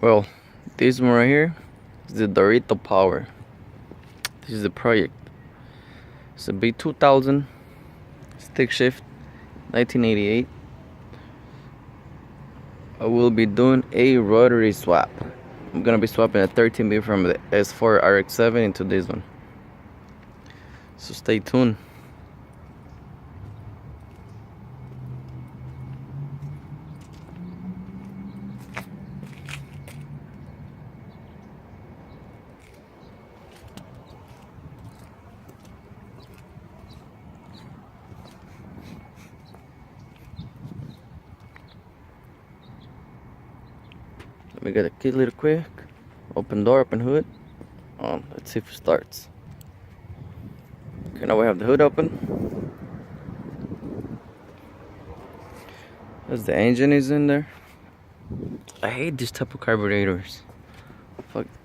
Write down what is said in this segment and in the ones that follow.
Well, this one right here is the DORITO Power. This is the project. It's a b2000 stick shift, 1988. I will be doing a rotary swap. I'm gonna be swapping a 13B from the S4 RX-7 into this one. So stay tuned. Let me get a key little quick. Open door, open hood. Let's see if it starts. Okay, now we have the hood open. As the engine is in there. I hate this type of carburetors.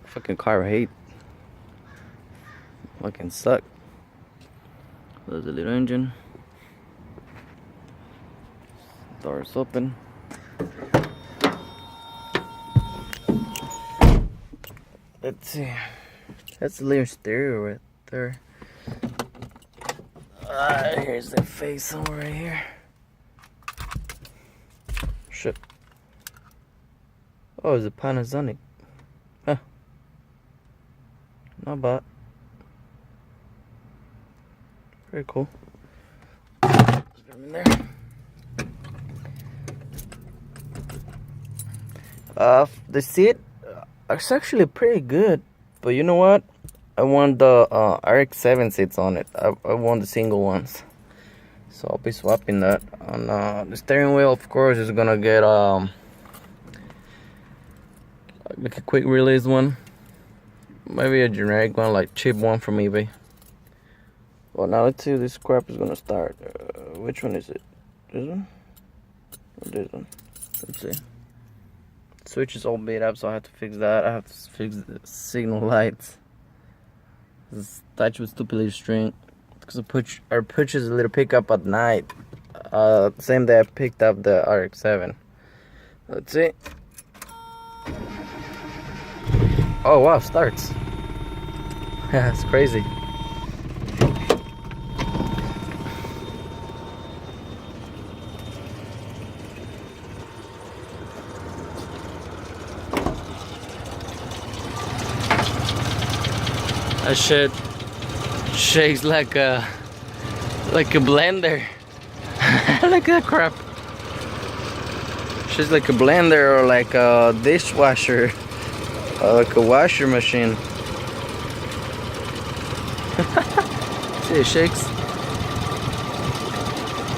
Fucking car, I hate. Fucking suck. There's the little engine. Doors open. Let's see. That's the little stereo right there. Here's the face somewhere right here. Shit. Oh, it's a Panasonic. Huh. Not bad. Very cool. Let's put them in there. The seat, it's actually pretty good, but you know what? I want the RX-7 seats on it. I want the single ones, so I'll be swapping that. On the steering wheel, of course, is gonna get like a quick release one, maybe a generic one, like cheap one from eBay. Well, now let's see if this crap is gonna start. Which one is it? This one or this one? Let's see. Switch is all beat up, so I have to fix that. I have to fix the signal lights. This attached with stupid little string because I purchased a little pickup at night. Same day I picked up the RX-7. Let's see. Oh wow, starts. Yeah, it's crazy. That shit shakes like a blender. Like that crap. Shakes like a blender or like a dishwasher, or like a washer machine. See, it shakes.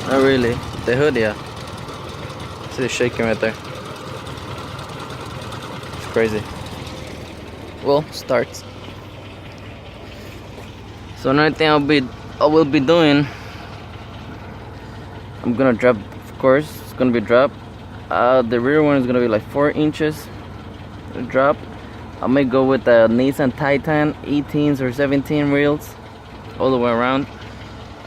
Not really. The hood, yeah. See it shaking right there. It's crazy. Well, starts. So another thing I will be doing, I'm gonna drop, of course, it's gonna be drop. The rear one is gonna be like 4 inches drop. I may go with the Nissan Titan 18s or 17 wheels all the way around.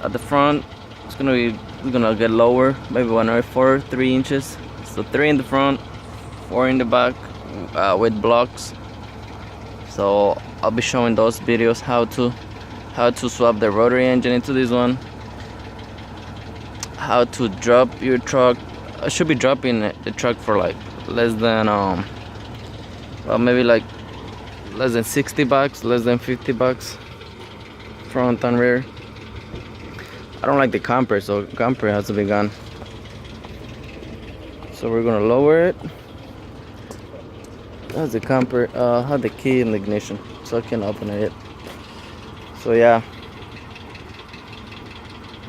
At the front, it's gonna get lower, maybe 1 or 4, 3 inches. So 3 in the front, 4 in the back, with blocks. So I'll be showing those videos how to swap the rotary engine into this one, how to drop your truck. I should be dropping the truck for like less than well, maybe like less than 60 bucks, less than 50 bucks, front and rear. I don't like the camper, so camper has to be gone. So we're gonna lower it. That's the camper. Have the key in the ignition, so I can open it. So yeah,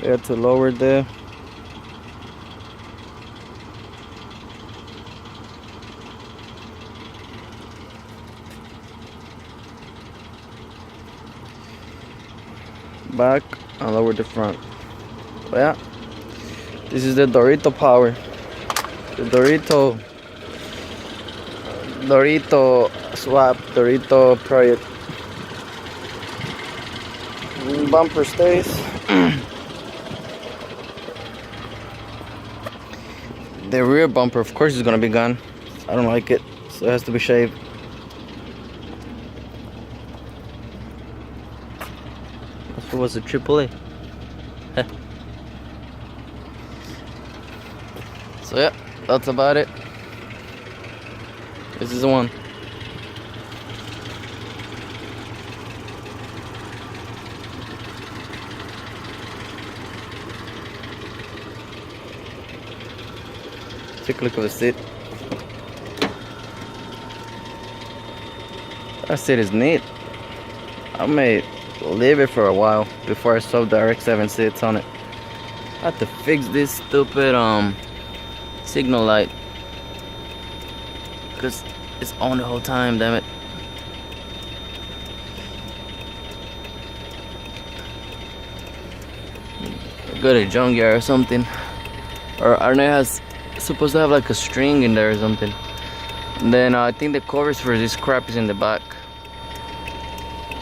we have to lower the back and lower the front. But yeah, this is the DORITO Power, the DORITO swap, DORITO project. Bumper stays. The rear bumper, of course, is gonna be gone. I don't like it. so it has to be shaved. What was it, AAA? So yeah, that's about it. This is the one. Take a look at the seat. That seat is neat. I may leave it for a while before I swap the RX-7 seats on it. I have to fix this stupid signal light because it's on the whole time, damn it. Go to junkyard or something, or I don't know, it has supposed to have like a string in there or something. And then I think the covers for this crap is in the back.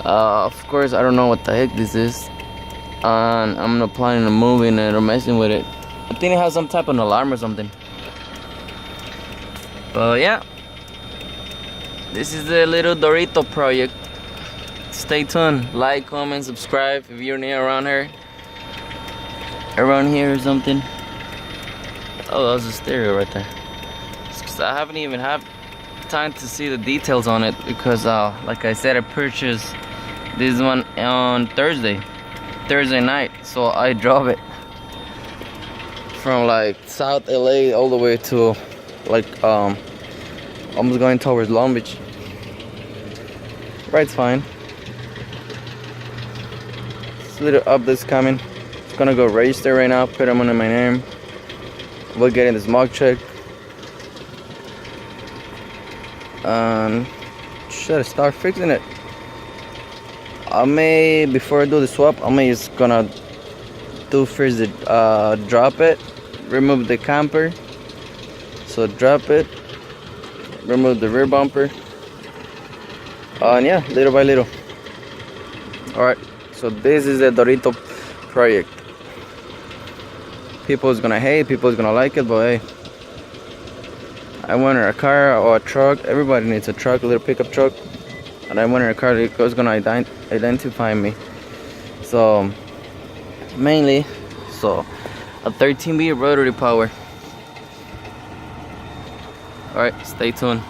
Of course I don't know what the heck this is, and I'm not planning on moving it or messing with it. I think it has some type of alarm or something. But yeah, this is the little Dorito project. Stay tuned, like, comment, subscribe if you're near around here or something. Oh, that was a stereo right there. I haven't even had time to see the details on it because like I said, I purchased this one on Thursday night, so I drove it from like South LA all the way to like almost going towards Long Beach. Ride's fine. This little update's coming. It's gonna go register right now, put them under my name. We're getting the smog check. And should start fixing it. I may, before I do the swap, I may just gonna do first the drop it, remove the camper. So drop it, remove the rear bumper, and yeah, little by little. Alright, so this is the Dorito project. People's gonna hate, people's gonna like it, but hey, I wanted a car or a truck. Everybody needs a truck, a little pickup truck, and I wanted a car that was gonna identify me. So mainly, so a 13B rotary power. Alright, stay tuned.